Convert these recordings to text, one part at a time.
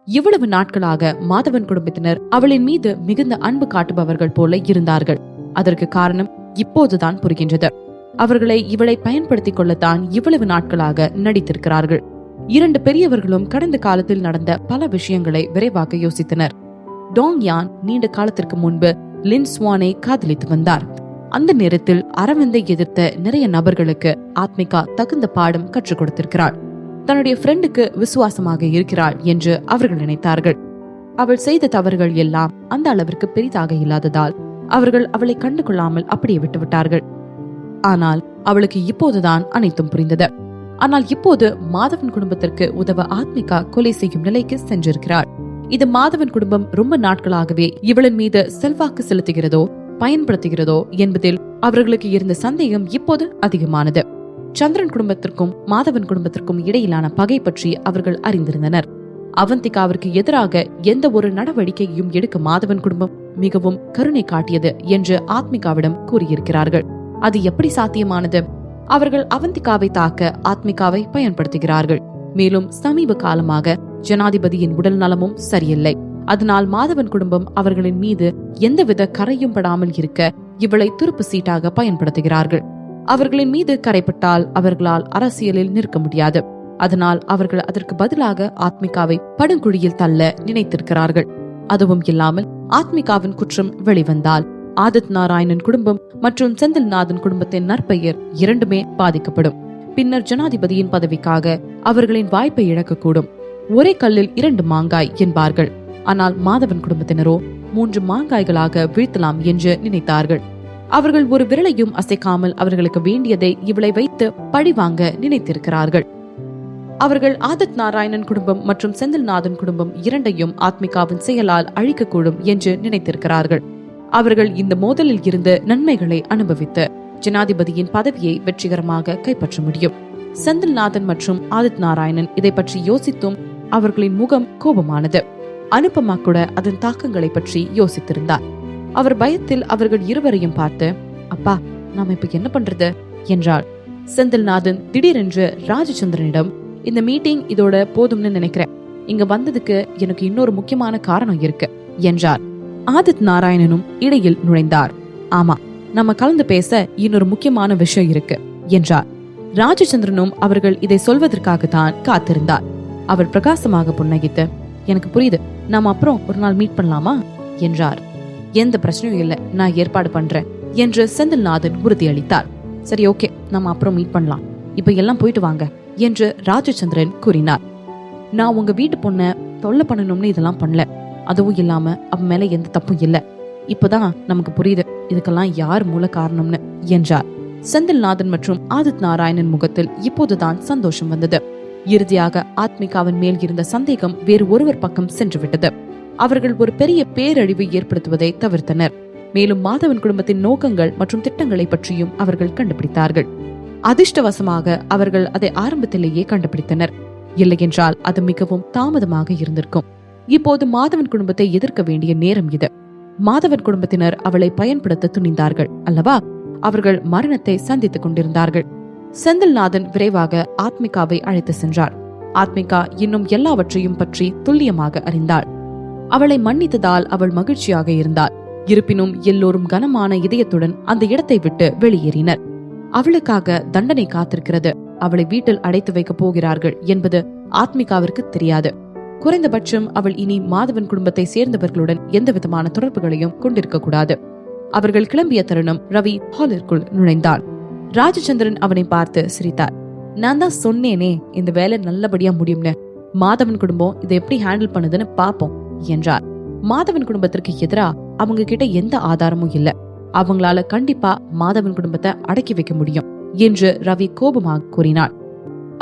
இவ்வளவு நாட்களாக மாதவன் குடும்பத்தினர் அவளின் மீது மிகுந்த அன்பு காட்டுபவர்கள் போல இருந்தார்கள். அதற்கு காரணம் இப்போதுதான் புரிகின்றது. அவர்களை இவளை பயன்படுத்திக் கொள்ளத்தான் இவ்வளவு நாட்களாக நடித்திருக்கிறார்கள். இரண்டு பெரியவர்களும் கடந்த காலத்தில் நடந்த பல விஷயங்களை விரைவாக யோசித்தனர். டாங் யான் நீண்ட காலத்திற்கு முன்பு லின் ஸ்வானை காதலித்து வந்தார். அந்த நேரத்தில் அரவிந்தை எதிர்த்த நிறைய நபர்களுக்கு ஆத்மிகா தகுந்த பாடம் கற்றுக் கொடுத்திருக்கிறாள். தன்னுடைய ஃப்ரெண்டுக்கு விசுவாசமாக இருக்கிறாள் என்று அவர்கள் நினைத்தார்கள். அவள் செய்த தவறுகள் எல்லாம் அந்த அளவிற்கு பெரிதாக இல்லாததால் அவர்கள் அவளை கண்டு கொள்ளாமல் அப்படியே விட்டுவிட்டார்கள். ஆனால் அவளுக்கு இப்போதுதான் அனைத்தும் புரிந்தது. ஆனால் இப்போது மாதவன் குடும்பத்திற்கு உதவ ஆத்மிகா கொலை செய்யும் நிலைக்கு சென்றிருக்கிறாள். இது மாதவன் குடும்பம் ரொம்ப நாட்களாகவே இவளின் மீது செல்வாக்கு செலுத்துகிறதோ பயன்படுத்துகிறதோ என்பதில் அவர்களுக்கு இருந்த சந்தேகம் இப்போது அதிகமானது. சந்திரன் குடும்பத்திற்கும் மாதவன் குடும்பத்திற்கும் இடையிலான பகை பற்றி அவர்கள் அறிந்திருந்தனர். அவந்திகாவிற்கு எதிராக எந்த ஒரு நடவடிக்கையையும் எடுக்க மாதவன் குடும்பம் மிகவும் கருணை காட்டியது என்று ஆத்மிகாவிடம் கூறியிருக்கிறார்கள். அது எப்படி சாத்தியமானது? அவர்கள் அவந்திகாவை தாக்க ஆத்மிகாவை பயன்படுத்துகிறார்கள். மேலும் சமீப காலமாக ஜனாதிபதியின் உடல் நலமும் சரியில்லை. அதனால் மாதவன் குடும்பம் அவர்களின் மீது எந்தவித கரையும் படாமல் இருக்க இவளை துருப்பு சீட்டாக பயன்படுத்துகிறார்கள். அவர்களின் மீது கரைப்பட்டால் அவர்களால் அரசியலில் நிற்க முடியாது. அதனால் அவர்கள் அதற்கு பதிலாக ஆத்மிகாவை படுங்குழியில் தள்ள நினைத்திருக்கிறார்கள். அதுவும் இல்லாமல் ஆத்மிகாவின் குற்றம் வெளிவந்தால் ஆதித் நாராயணன் குடும்பம் மற்றும் செந்தில்நாதன் குடும்பத்தின் நற்பெயர் இரண்டுமே பாதிக்கப்படும். பின்னர் ஜனாதிபதியின் பதவிக்காக அவர்களின் வாய்ப்பை இழக்கக்கூடும். ஒரே கல்லில் இரண்டு மாங்காய் என்பார்கள். ஆனால் மாதவன் குடும்பத்தினரோ 3 மாங்காய்களாக வீழ்த்தலாம் என்று நினைத்தார்கள். அவர்கள் ஒரு விரலையும் அசைக்காமல் அவர்களுக்கு வேண்டியதை இவளை வைத்து பழிவாங்க நினைத்திருக்கிறார்கள். அவர்கள் ஆதித் நாராயணன் குடும்பம் மற்றும் செந்தில்நாதன் குடும்பம் இரண்டையும் ஆத்மிகாவின் செயலால் அழிக்கக்கூடும் என்று நினைத்திருக்கிறார்கள். அவர்கள் இந்த மோதலில் இருந்து நன்மைகளை அனுபவித்து ஜனாதிபதியின் பதவியை வெற்றிகரமாக கைப்பற்ற முடியும். செந்தில்நாதன் மற்றும் ஆதித் நாராயணன் இதை பற்றி யோசித்தும் அவர்களின் முகம் கோபமானது. அனுபமா கூட அதன் தாக்கங்களை பற்றி யோசித்திருந்தார். அவர் பயத்தில் அவர்கள் இருவரையும் பார்த்து, அப்பா, நாம இப்ப என்ன பண்றது என்றாள். செந்தில்நாதன் திடீரென்று ராஜச்சந்திரனிடம், இந்த மீட்டிங் இதோட போதும்னு நினைக்கிறேன். இங்க வந்ததுக்கு எனக்கு இன்னொரு முக்கியமான காரணம் இருக்கு என்றார். ஆதித் நாராயணனும் இடையில் நுழைந்தார். ஆமா, நம்ம கலந்து பேச இன்னொரு முக்கியமான விஷயம் இருக்கு என்றார். ராஜச்சந்திரனும் அவர்கள் இதை சொல்வதற்காகத்தான் காத்திருந்தார். அவர் பிரகாசமாக புன்னகித்து, எனக்கு புரியுது, நாம அப்புறம் ஒரு நாள் மீட் பண்ணலாமா என்றார். எந்த பிரச்சனையும் இல்ல, நான் ஏற்பாடு பண்றேன் என்று செந்தில்நாதன் உறுதியளித்தார். சரி, ஓகே, நாம அப்புறம் மீட் பண்ணலாம். இப்ப எல்லாம் போயிட்டு வாங்க என்று ராஜச்சந்திரன் கூறினார். நான் உங்க வீட்டு பொண்ண தொல்லை பண்ணணும்னு இதெல்லாம் பண்ணல. அதுவும் இல்லாம அவன் மேல எந்த தப்பும் இல்ல. இப்பதான் நமக்கு புரியுது இதுக்கெல்லாம் யார் மூல காரணம்னு என்றார். செந்தில்நாதன் மற்றும் ஆதித் நாராயணன் முகத்தில் இப்போதுதான் சந்தோஷம் வந்தது. இறுதியாக ஆத்மிகாவின் மேல் இருந்த சந்தேகம் வேறு ஒருவர் பக்கம் சென்று விட்டது. அவர்கள் ஒரு பெரிய பேரழிவை ஏற்படுத்துவதை தவிர்த்தனர். மேலும் மாதவன் குடும்பத்தின் நோக்கங்கள் மற்றும் திட்டங்களை பற்றியும் அவர்கள் கண்டுபிடித்தார்கள். அதிர்ஷ்டவசமாக அவர்கள் அதை ஆரம்பத்திலேயே கண்டுபிடித்தனர். இல்லையென்றால் அது மிகவும் தாமதமாக இருந்திருக்கும். இப்போது மாதவன் குடும்பத்தை எதிர்க்க வேண்டிய நேரம் இது. மாதவன் குடும்பத்தினர் அவளை பயன்படுத்த துணிந்தார்கள் அல்லவா? அவர்கள் மரணத்தை சந்தித்துக் கொண்டிருந்தார்கள். செந்தில்நாதன் விரைவாக ஆத்மிகாவை அழைத்து சென்றார். ஆத்மிகா இன்னும் எல்லாவற்றையும் பற்றி துல்லியமாக அறிந்தாள். அவளை மன்னித்ததால் அவள் மகிழ்ச்சியாக இருந்தாள். இருப்பினும் எல்லோரும் கனமான இதயத்துடன் அந்த இடத்தை விட்டு வெளியேறினர். அவளுக்காக தண்டனை காத்திருக்கிறது. அவளை வீட்டில் அடைத்து வைக்க போகிறார்கள் என்பது ஆத்மிகாவிற்கு தெரியாது. குறைந்தபட்சம் அவள் இனி மாதவன் குடும்பத்தை சேர்ந்தவர்களுடன் எந்த விதமான தொடர்புகளையும் கொண்டிருக்க கூடாது. அவர்கள் கிளம்பிய தருணம் ரவி ஹாலிற்குள் நுழைந்தான். ராஜச்சந்திரன் அவனை பார்த்து சிரித்தார். நான் தான் சொன்னேனே, இந்த வேலை நல்லபடியா முடியும்னு. மாதவன் குடும்பம் இதை எப்படி ஹேண்டில் பண்ணுதுன்னு பாப்போம் என்றார். மாதவன் குடும்பத்திற்கு எதிரா அவங்க கிட்ட எந்த ஆதாரமும் இல்ல. அவங்களால கண்டிப்பா மாதவன் குடும்பத்தை அடக்கி வைக்க முடியும் என்று ரவி கோபமாக கூறினாள்.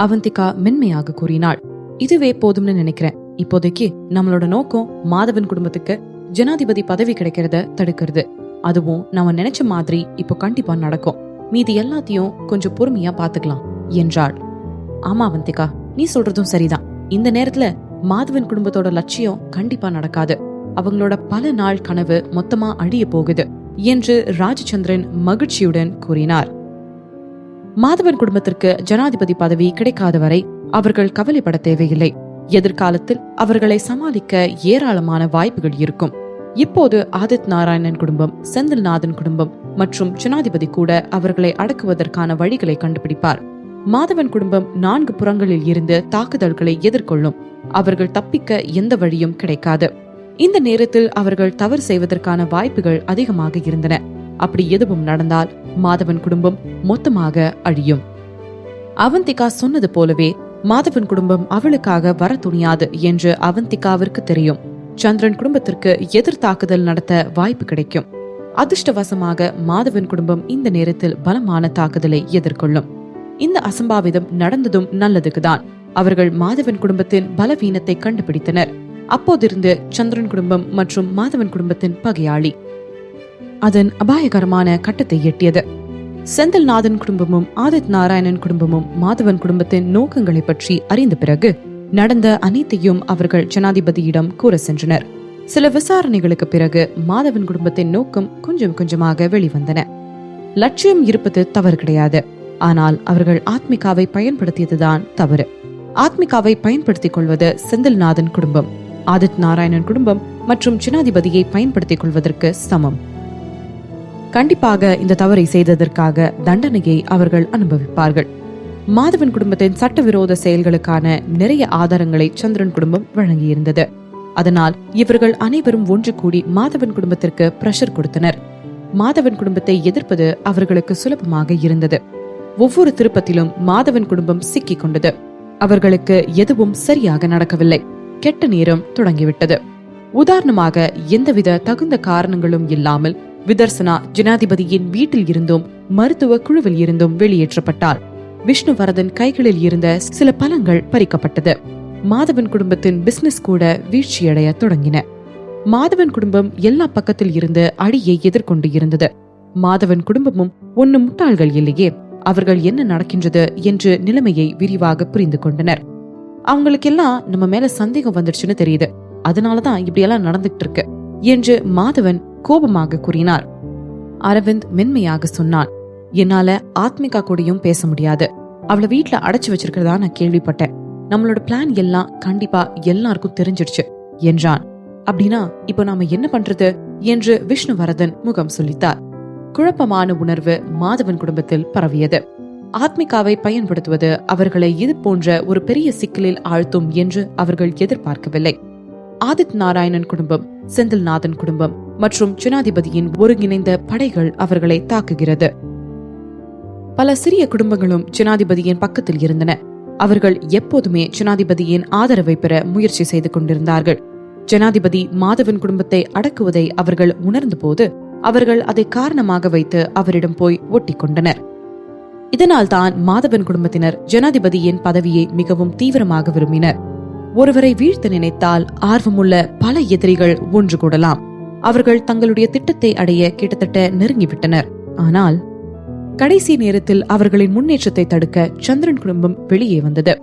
அவந்திகா மென்மையாக கூறினாள், இதுவே போதும்னு நினைக்கிறேன். இப்போதைக்கு நம்மளோட நோக்கம் மாதவன் குடும்பத்துக்கு ஜனாதிபதி பதவி கிடைக்கிறத தடுக்கிறது. அதுவும் நம்ம நினைச்ச மாதிரி இப்போ கண்டிப்பா நடக்கும். மீதி எல்லாத்தையும் கொஞ்சம் பொறுமையா பாத்துக்கலாம் என்றாள். ஆமா அவந்திகா, நீ சொல்றதும் சரிதான். இந்த நேரத்துல மாதவன் குடும்பத்தோட லட்சியம் கண்டிப்பா நடக்காது. அவங்களோட பல நாள் கனவு மொத்தமா அழிய போகுது என்று ராஜச்சந்திரன் மகிழ்ச்சியுடன் கூறினார். மாதவன் குடும்பத்திற்கு ஜனாதிபதி பதவி கிடைக்காத வரை அவர்கள் கவலைப்பட தேவையில்லை. எதிர்காலத்தில் அவர்களை சமாளிக்க ஏராளமான வாய்ப்புகள் இருக்கும். இப்போது ஆதித் நாராயணன் குடும்பம், செந்தில்நாதன் குடும்பம் மற்றும் ஜனாதிபதி கூட அவர்களை அடக்குவதற்கான வழிகளை கண்டுபிடிப்பார். மாதவன் குடும்பம் 4 புறங்களில் இருந்து தாக்குதல்களை எதிர்கொள்ளும். அவர்கள் தப்பிக்க எந்த வழியும் கிடைக்காது. இந்த நேரத்தில் அவர்கள் தவறு செய்வதற்கான வாய்ப்புகள் அதிகமாக இருந்தன. அப்படி எதுவும் நடந்தால் மாதவன் குடும்பம் மொத்தமாக அழியும். அவந்திகா சொன்னது போலவே மாதவன் குடும்பம் அவளுக்காக வர துணியாது என்று அவந்திகாவிற்கு தெரியும். சந்திரன் குடும்பத்திற்கு எதிர் தாக்குதல் நடத்த வாய்ப்பு கிடைக்கும். அதிர்ஷ்டவசமாக மாதவன் குடும்பம் இந்த நேரத்தில் பலமான தாக்குதலை எதிர்கொள்ளும். இந்த அசம்பாவிதம் நடந்ததும் நல்லதுக்குதான். அவர்கள் மாதவன் குடும்பத்தின் பலவீனத்தை கண்டுபிடித்தனர். அப்போதிருந்து சந்திரன் குடும்பம் மற்றும் மாதவன் குடும்பத்தின் பகையாளி அதன் அபாயகரமான கட்டத்தை எட்டியது. செந்தில்நாதன் குடும்பமும் ஆதித் நாராயணன் குடும்பமும் மாதவன் குடும்பத்தின் நோக்கங்களை பற்றி அறிந்த பிறகு நடந்த அனைத்தையும் அவர்கள் ஜனாதிபதியிடம் கூற சென்றனர். சில விசாரணைகளுக்கு பிறகு மாதவன் குடும்பத்தின் நோக்கம் கொஞ்சம் கொஞ்சமாக வெளிவந்தன. லட்சியம் இருப்பது தவறு கிடையாது. ஆனால் அவர்கள் ஆத்மிகாவை பயன்படுத்தியதுதான் தவறு. ஆத்மிகாவை பயன்படுத்திக் கொள்வது செந்தில்நாதன் குடும்பம், ஆதித் நாராயணன் குடும்பம் மற்றும் ஜனாதிபதியை பயன்படுத்திக் கொள்வதற்கு சமம். கண்டிப்பாக இந்த தவறை செய்ததற்காக தண்டனையை அவர்கள் அனுபவிப்பார்கள். மாதவன் குடும்பத்தின் சட்டவிரோத செயல்களுக்கான நிறைய ஆதாரங்களை சந்திரன் குடும்பம் வழங்கியிருந்தது. அதனால் இவர்கள் அனைவரும் ஒன்று கூடி மாதவன் குடும்பத்திற்கு பிரஷர் கொடுத்தனர். மாதவன் குடும்பத்தை எதிர்ப்பது அவர்களுக்கு சுலபமாக இருந்தது. ஒவ்வொரு திருப்பத்திலும் மாதவன் குடும்பம் சிக்கிக் கொண்டது. அவர்களுக்கு எதுவும் சரியாக நடக்கவில்லை. கெட்ட நேரம் தொடங்கிவிட்டது. உதாரணமாக, எந்தவித தகுந்த காரணங்களும் இல்லாமல் விதர்சனா ஜனாதிபதியின் வீட்டில் இருந்தும் மருத்துவ குழுவில் இருந்தும் வெளியேற்றப்பட்டார். விஷ்ணுவரதன் கைகளில் இருந்த சில பலங்கள் பறிக்கப்பட்டது. மாதவன் குடும்பத்தின் பிசினஸ் கூட வீழ்ச்சியடைய தொடங்கின. மாதவன் குடும்பம் எல்லா பக்கத்தில் இருந்து அடியை எதிர்கொண்டு இருந்தது. மாதவன் குடும்பமும் ஒன்னும் முட்டாள்கள் இல்லையே, அவர்கள் என்ன நடக்கின்றது என்று நிலைமையை விரிவாக புரிந்து கொண்டனர். அவங்களுக்கெல்லாம் நம்ம மேல சந்தேகம் வந்துடுச்சுன்னு தெரியுது, அதனாலதான் இப்படியெல்லாம் நடந்துட்டு இருக்கு என்று மாதவன் கோபமாக கூறினார். அரவிந்த் மென்மையாக சொன்னான், என்னால ஆத்மிகா கூடயும் பேச முடியாது. அவளை வீட்டுல அடைச்சு வச்சிருக்கிறதா நான் கேள்விப்பட்டேன். நம்மளோட பிளான் எல்லாம் கண்டிப்பா எல்லாருக்கும் தெரிஞ்சிடுச்சு என்றான். அப்படின்னா இப்ப நாம என்ன பண்றது என்று விஷ்ணுவரதன் முகம் சொல்லித்தார். குழப்பமான உணர்வு மாதவன் குடும்பத்தில் பரவியது. ஆத்மிகாவை பயன்படுத்துவது அவர்களை இது போன்ற ஒரு பெரிய சிக்கலில் ஆழ்த்தும் என்று அவர்கள் எதிர்பார்க்கவில்லை. ஆதித் நாராயணன் குடும்பம், செந்தில்நாதன் குடும்பம் மற்றும் ஜனாதிபதியின் ஒருங்கிணைந்த படைகள் அவர்களை தாக்குகிறது. பல சிறிய குடும்பங்களும் ஜனாதிபதியின் பக்கத்தில் இருந்தன. அவர்கள் எப்போதுமே ஜனாதிபதியின் ஆதரவை பெற முயற்சி செய்து கொண்டிருந்தார்கள். ஜனாதிபதி மாதவன் குடும்பத்தை அடக்குவதை அவர்கள் உணர்ந்த போது அவர்கள் அதை காரணமாக வைத்து அவரிடம் போய் ஒட்டி கொண்டனர். இதனால் தான் மாதவன் குடும்பத்தினர் ஜனாதிபதியின் பதவியை மிகவும் தீவிரமாக விரும்பினர். ஒருவரை வீழ்த்த நினைத்தால் ஆர்வமுள்ள பல எதிரிகள் ஒன்று கூடலாம். அவர்கள் தங்களுடைய திட்டத்தை அடைய கிட்டத்தட்ட நெருங்கிவிட்டனர். ஆனால் கடைசி நேரத்தில் அவர்களின் முன்னேற்றத்தை தடுக்க சந்திரன் குடும்பம் வெளியே வந்தது.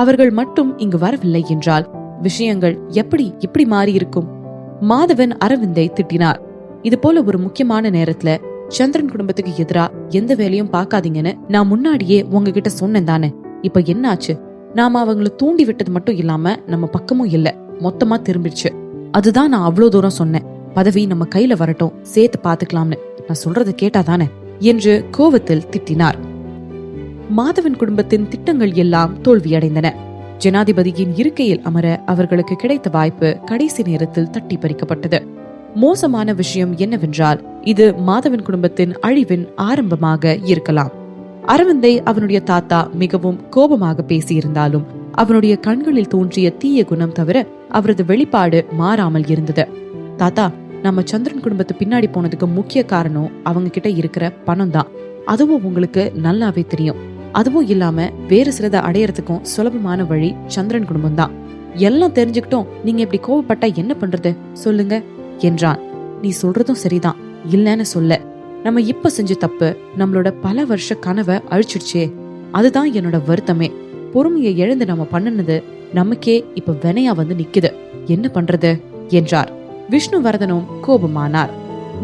அவர்கள் மட்டும் இங்கு வரவில்லை என்றால் விஷயங்கள் இப்படி மாறி இருக்கும். மாதவன் அரவிந்தை திட்டினார். இது போல ஒரு முக்கியமான நேரத்துல சந்திரன் குடும்பத்துக்கு எதிரா எந்த வேலையும் பார்க்காதீங்கன்னு நான் முன்னாடியே உங்ககிட்ட சொன்னேன் தானே. இப்ப என்ன ஆச்சு? நாம அவங்களை தூண்டி விட்டது மட்டும் இல்லாம நம்ம பக்கமும் இல்ல, மொத்தமா திரும்பிடுச்சு. அதுதான் நான் அவ்வளவு தூரம் சொன்னேன். பதவி நம்ம கையில வரட்டும், சேர்த்து பாத்துக்கலாம்னு. நான் சொல்றதை கேட்டாதானே என்று கோவத்தில் திட்டினார். மாதவன் குடும்பத்தின் திட்டங்கள் எல்லாம் தோல்வியடைந்தன. ஜனாதிபதியின் இருக்கையில் அமர அவர்களுக்கு கிடைத்த வாய்ப்பு கடைசி நேரத்தில் தட்டி பறிக்கப்பட்டது. மோசமான விஷயம் என்னவென்றால் இது மாதவன் குடும்பத்தின் அழிவின் ஆரம்பமாக இருக்கலாம். அரவிந்தை அவனுடைய தாத்தா மிகவும் கோபமாக பேசியிருந்தாலும் அவனுடைய கண்களில் தோன்றிய தீய குணம் தவிர அவரது வெளிப்பாடு மாறாமல் இருந்தது. தாத்தா, நம்ம சந்திரன் குடும்பத்து பின்னாடி போனதுக்கு முக்கிய காரணம் அவங்க கிட்ட இருக்கிற பணம் தான். அதுவும் உங்களுக்கு நல்லாவே தெரியும். அதுவும் இல்லாம வேறு சிலதை அடையறதுக்கும் சுலபமான வழி சந்திரன் குடும்பம் தான். எல்லாம் தெரிஞ்சுக்கிட்டோம், நீங்க இப்படி கோவப்பட்டா என்ன பண்றது சொல்லுங்க என்றான். நீ சொல்றதும் சரிதான், இல்லன்னு சொல்ல. நம்ம இப்ப செஞ்ச தப்பு நம்மளோட பல வருஷ கனவை அழிச்சிடுச்சே, அதுதான் என்னோட வருத்தமே. பொறுமையை எழுந்து நம்ம பண்ணுனது நமக்கே இப்ப வினையா வந்து நிக்குது. என்ன பண்றது என்றார். விஷ்ணுவர்தனும் கோபமானார்.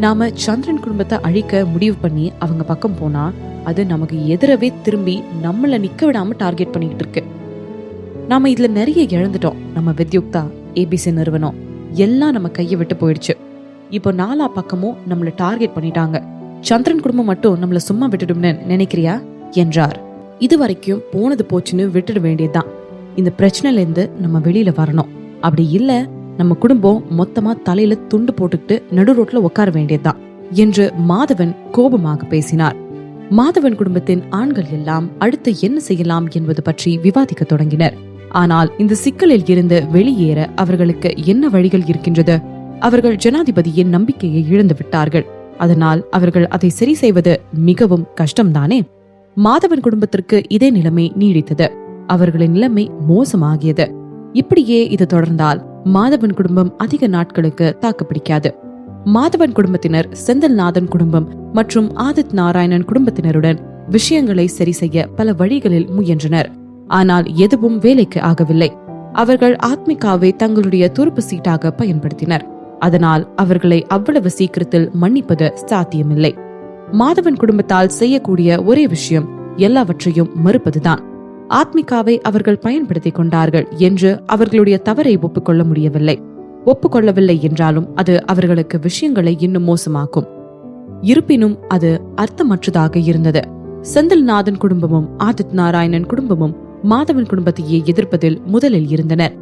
நாம சந்திரன் குடும்பத்தை அழிக்க முடிவு பண்ணி அவங்க பக்கம் போனா அது நமக்கு எதிரவே திரும்பி நம்மள நிக்க விடாம டார்கெட் பண்ணிட்டு இருக்கு. நாம இதுல நிறைய இழந்துட்டோம். நம்ம வித்யுக்தா, ஏபிசி நிறுவனம் எல்லாம் நம்ம கையை விட்டு போயிடுச்சு. இப்போ 4 பக்கமும் நம்மள டார்கெட் பண்ணிட்டாங்க. சந்திரன் குடும்பம் மட்டும் நம்மள சும்மா விட்டுடும்னு நினைக்கிறியா என்றார். இது வரைக்கும் போனது போச்சுன்னு விட்டுட வேண்டியதுதான். இந்த பிரச்சனைல இருந்து நம்ம வெளியில வரணும். அப்படி இல்ல நம்ம குடும்பம் மொத்தமா தலையில துண்டு போட்டுக்கிட்டு நடு ரோட்ல உட்கார வேண்டியதுதான் என்று மாதவன் கோபமாக பேசினார். மாதவன் குடும்பத்தின் ஆண்கள் எல்லாம் அடுத்து என்ன செய்யலாம் என்பது பற்றி விவாதிக்க தொடங்கினர். ஆனால் இந்த சிக்கலில் இருந்து வெளியேற அவர்களுக்கு என்ன வழிகள் இருக்கின்றது? அவர்கள் ஜனாதிபதியின் நம்பிக்கையை இழந்து விட்டார்கள். அதனால் அவர்கள் அதை சரி செய்வது மிகவும் கஷ்டம்தானே. மாதவன் குடும்பத்திற்கு இதே நிலைமை நீடித்தது. அவர்களின் நிலைமை மோசமாகியது. இப்படியே இது தொடர்ந்தால் மாதவன் குடும்பம் அதிக நாட்களுக்கு தாக்குப்பிடிக்காது. மாதவன் குடும்பத்தினர் செந்தில்நாதன் குடும்பம் மற்றும் ஆதித் நாராயணன் குடும்பத்தினருடன் விஷயங்களை சரி செய்ய பல வழிகளில் முயன்றனர். ஆனால் எதுவும் வேலைக்கு ஆகவில்லை. அவர்கள் ஆத்மிகாவை தங்களுடைய துருப்பு சீட்டாக பயன்படுத்தினர். அதனால் அவர்களை அவ்வளவு சீக்கிரத்தில் மன்னிப்பது சாத்தியமில்லை. மாதவன் குடும்பத்தால் செய்யக்கூடிய ஒரே விஷயம் எல்லாவற்றையும் மறுப்பதுதான். ஆத்மிகாவை அவர்கள் பயன்படுத்திக் கொண்டார்கள் என்று அவர்களுடைய தவறை ஒப்புக்கொள்ளவில்லை என்றாலும் அது அவர்களுக்கு விஷயங்களை இன்னும் மோசமாக்கும். இருப்பினும் அது அர்த்தமற்றதாக இருந்தது. செந்தில்நாதன் குடும்பமும் ஆதித் நாராயணன் குடும்பமும் மாதவன் குடும்பத்தையே எதிர்ப்பதில் முதலில் இருந்தனர்.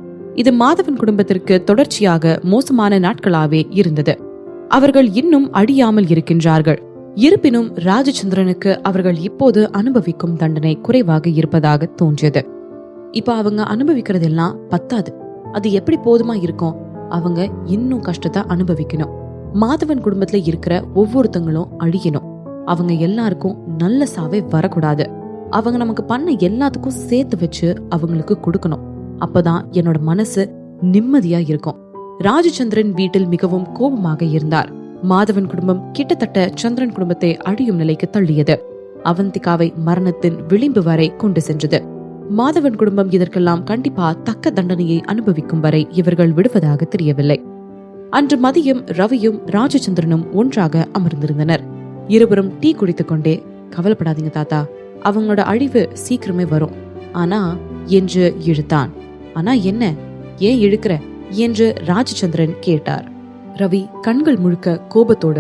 இது மாதவன் குடும்பத்திற்கு தொடர்ச்சியாக மோசமான நாட்களாவே இருந்தது. அவர்கள் இன்னும் அழியாமல் இருக்கின்றார்கள். இருப்பினும் ராஜச்சந்திரனுக்கு அவர்கள் இப்போது அனுபவிக்கும் தண்டனை குறைவாக இருப்பதாக தோன்றியது. இப்ப அவங்க அனுபவிக்கிறதெல்லாம் பத்தாது. அது எப்படி போதுமா இருக்கும்? அவங்க இன்னும் கஷ்டத்தை அனுபவிக்கணும். மாதவன் குடும்பத்துல இருக்கிற ஒவ்வொருத்தங்களும் அழியணும். அவங்க எல்லாருக்கும் நல்ல சாவே வரக்கூடாது. அவங்க நமக்கு பண்ண எல்லாத்துக்கும் சேர்த்து வச்சு அவங்களுக்கு கொடுக்கணும். அப்பதான் என்னோட மனசு நிம்மதியா இருக்கும். ராஜச்சந்திரன் வீட்டில் மிகவும் கோபமாக இருந்தார். மாதவன் குடும்பம் கிட்டத்தட்ட சந்திரன் குடும்பத்தை அழியும் நிலைக்கு தள்ளியது. அவந்திகாவை மரணத்தின் விளிம்பு வரை கொண்டு சென்றது. மாதவன் குடும்பம் இதற்கெல்லாம் கண்டிப்பா தக்க தண்டனையை அனுபவிக்கும் வரை இவர்கள் விடுவதாக தெரியவில்லை. அன்று மதியம் ரவியும் ராஜச்சந்திரனும் ஒன்றாக அமர்ந்திருந்தனர். இருவரும் டீ குடித்துக் கொண்டே, கவலைப்படாதீங்க தாத்தா, அவங்களோட அழிவு சீக்கிரமே வரும் ஆனா என்று இழுத்தான். ஆனா என்ன, ஏன் இழுக்கிற என்று ராஜச்சந்திரன் கேட்டார். ரவி கண்கள் முழுக்க கோபத்தோட,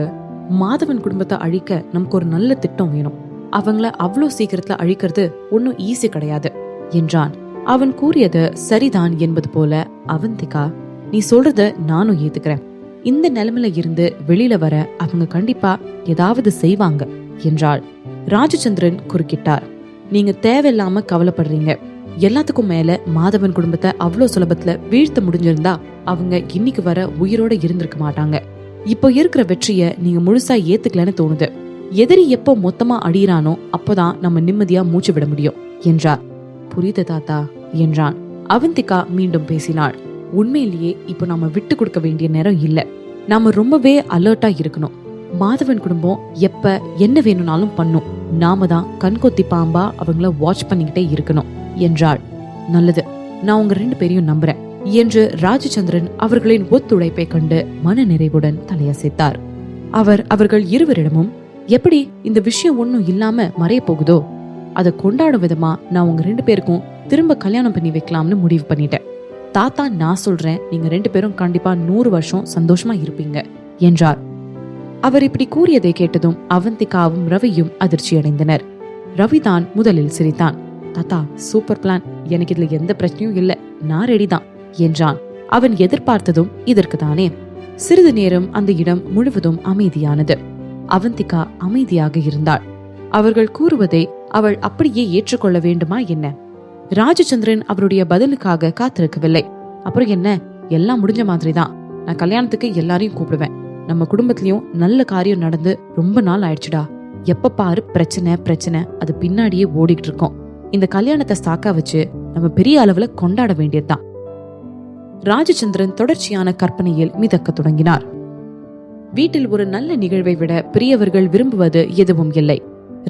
மாதவன் குடும்பத்தை அழிக்க நமக்கு ஒரு நல்ல திட்டம் வேணும். அவங்கள அவ்வளோ சீக்கிரத்துல அழிக்கிறது ஒன்னும் ஈஸி கிடையாது என்றான். அவன் கூறியது சரிதான் என்பது போல, அவந்திகா, நீ சொல்றத நானும் ஏத்துக்கிறேன். இந்த நிலைமையில இருந்து வெளியில வர அவங்க கண்டிப்பா ஏதாவது செய்வாங்க என்றாள். ராஜச்சந்திரன் குறுக்கிட்டார். நீங்க தேவையில்லாம கவலைப்படுறீங்க. எல்லாத்துக்கும் மேல மாதவன் குடும்பத்தை அவ்வளவு சுலபத்துல வீழ்த்த முடிஞ்சிருந்தா அவங்க இன்னைக்கு வர உயிரோட இருந்திருக்க மாட்டாங்க. இப்போ இருக்கிற வெற்றிய நீங்க முழுசா ஏத்துக்கலன்னு தோணுது. எதிரி எப்போ மொத்தமா அடியிறானோ அப்போதான் நம்ம நிம்மதியா மூச்சு விட முடியும் என்றார். புரியுது தாத்தா என்றான். அவந்திகா மீண்டும் பேசினாள். உண்மையிலேயே இப்போ நாம விட்டு கொடுக்க வேண்டிய நேரம் இல்ல. நாம ரொம்பவே அலர்ட்டா இருக்கணும். மாதவன் குடும்பம் எப்ப என்ன வேணும்னாலும் பண்ணும். நாம தான் கண்கொத்தி பாம்பா அவங்கள வாட்ச் பண்ணிக்கிட்டே இருக்கணும் என்றாள். நல்லது, நான் உங்க 2 பேரையும் நம்புறேன் என்று ராஜச்சந்திரன் அவர்களின் ஒத்துழைப்பை கண்டு மன நிறைவுடன் தலையசைத்தார். அவர்கள் இருவரிடமும், எப்படி இந்த விஷயம் ஒன்னும் இல்லாம மறைய போகுதோ அதை கொண்டாடும் விதமா நான் உங்க 2 பேருக்கும் திரும்ப கல்யாணம் பண்ணி வைக்கலாம்னு முடிவு பண்ணிட்டேன். தாத்தா, நான் சொல்றேன், நீங்க 2 பேரும் கண்டிப்பா 100 வருஷம் சந்தோஷமா இருப்பீங்க என்றார். அவர் இப்படி கூறியதை கேட்டதும் அவந்திகாவும் ரவியும் அதிர்ச்சி அடைந்தனர். ரவிதான் முதலில் சிரித்தான். தாத்தா, சூப்பர் பிளான், எனக்கு இதுல எந்த பிரச்சனையும் இல்ல, நான் ரெடிதான் என்றான். அவன் எதிர்பார்த்ததும் இதற்கு தானே. சிறிது நேரம் அந்த இடம் முழுவதும் அமைதியானது. அவந்திகா அமைதியாக இருந்தாள். அவர்கள் கூறுவதை அவள் அப்படியே ஏற்றுக்கொள்ள வேண்டுமா என்ன? ராஜச்சந்திரன் அவருடைய பதிலுக்காக காத்திருக்கவில்லை. அப்புறம் என்ன, எல்லாம் முடிஞ்ச மாதிரிதான். நான் கல்யாணத்துக்கு எல்லாரையும் கூப்பிடுவேன். நம்ம குடும்பத்திலயும் நல்ல காரியம் நடந்து ரொம்ப நாள் ஆயிடுச்சுடா. எப்ப பாரு பிரச்சனை, அது பின்னாடியே ஓடிட்டு இருக்கோம். இந்த கல்யாணத்தை சாக்கா வச்சு நம்ம பெரிய அளவுல கொண்டாட வேண்டியதுதான். ராஜச்சந்திரன் தொடர்ச்சியான கற்பனையில் மிதக்க தொடங்கினார். வீட்டில் ஒரு நல்ல நிகழ்வை விட பெரியவர்கள் விரும்புவது எதுவும் இல்லை.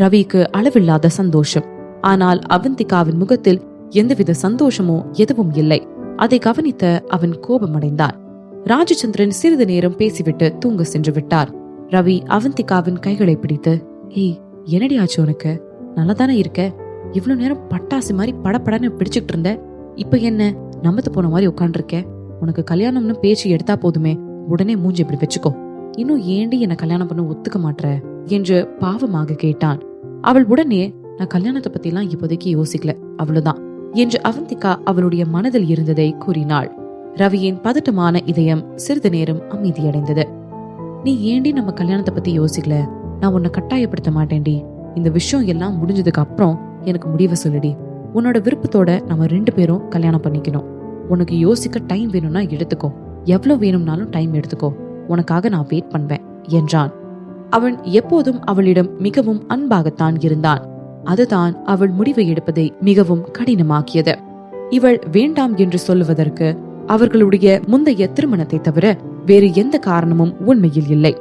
ரவிக்கு அளவில்லாத சந்தோஷம். ஆனால் அவந்திகாவின் முகத்தில் எந்தவித சந்தோஷமோ எதுவும் இல்லை. அதை கவனித்த அவன் கோபமடைந்தான். ராஜச்சந்திரன் சிறிது நேரம் பேசிவிட்டு தூங்க சென்று விட்டார். ரவி அவந்திகாவின் கைகளை பிடித்து, ஏய், என்னடி ஆச்சு உனக்கு? நல்லதானே இருக்க? இவ்வளவு நேரம் பட்டாசு மாதிரி படப்படன்னு பிடிச்சுக்கிட்டு இருந்த, இப்ப என்ன நம்பத்து போன மாதிரி உட்காண்டிருக்க? உனக்கு கல்யாணம்னு பேச்சு எடுத்தா போதுமே, உடனே மூஞ்சி இப்படி வச்சுக்கோ. இன்னும் ஏண்டி என்ன கல்யாணம் பண்ண ஒத்துக்க மாட்ற என்று பாவமாக கேட்டான். அவள் உடனே, நான் கல்யாணத்தை பத்தி எல்லாம் இப்போதைக்கு யோசிக்கல, அவ்வளவுதான் என்று அவந்திகா அவளுடைய மனதில் இருந்ததை கூறினாள். ரவியின் பதட்டமான இதயம் சிறிது நேரம் அமைதியடைந்தது. நீ ஏண்டி நம்ம கல்யாணத்தை பத்தி யோசிக்கல? நான் உன்னை கட்டாயப்படுத்த மாட்டேன்டி. இந்த விஷயம் எல்லாம் முடிஞ்சதுக்கு அப்புறம் எனக்கு முடிவை சொல்லுடி. உன்னோட விருப்பத்தோட நம்ம 2 பேரும் கல்யாணம் பண்ணிக்கணும். உனக்கு யோசிக்க டைம் வேணும்னா எடுத்துக்கோ, எவ்வளவு வேணும்னாலும் டைம் எடுத்துக்கோ, உனக்காக நான் வெயிட் பண்ணுவேன் என்றான். அவன் எப்போதும் அவளிடம் மிகவும் அன்பாகத்தான் இருந்தான். அதுதான் அவள் முடிவை எடுப்பதை மிகவும் கடினமாக்கியது. இவள் வேண்டாம் என்று சொல்லுவதற்கு அவர்களுடைய முந்தைய திருமணத்தை தவிர வேறு எந்த காரணமும் உண்மையில் இல்லை.